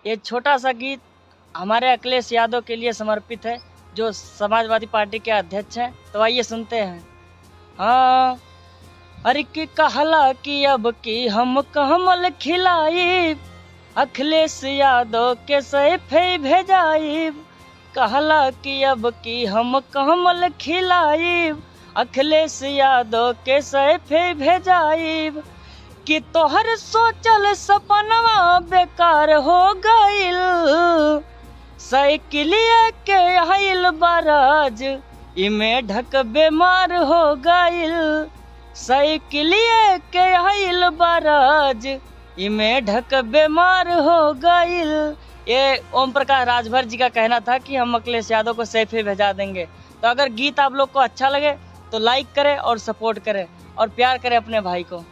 ये छोटा सा गीत हमारे अखिलेश यादव के लिए समर्पित है, जो समाजवादी पार्टी के अध्यक्ष हैं। तो आइए सुनते हैं। हाँ, अरे की कहला कि अब की हम कमल खिलाई, अखिलेश यादव के सैफे भेजाई। कहला कि अब की हम कमल खिलाई, अखिलेश यादव के सैफे भेजाई। कि तोहर सोचल सपनवा बेकार हो गइल, साइकिलिया के आइल बराज इमे ढक बीमार हो गइल। साइकिलिया के आइल बराज इमे ढक बीमार हो गइल। ये ओम प्रकाश राजभर जी का कहना था कि हम अखिलेश यादव को सैफे भेजा देंगे। तो अगर गीत आप लोग को अच्छा लगे तो लाइक करें और सपोर्ट करें और प्यार करें अपने भाई को।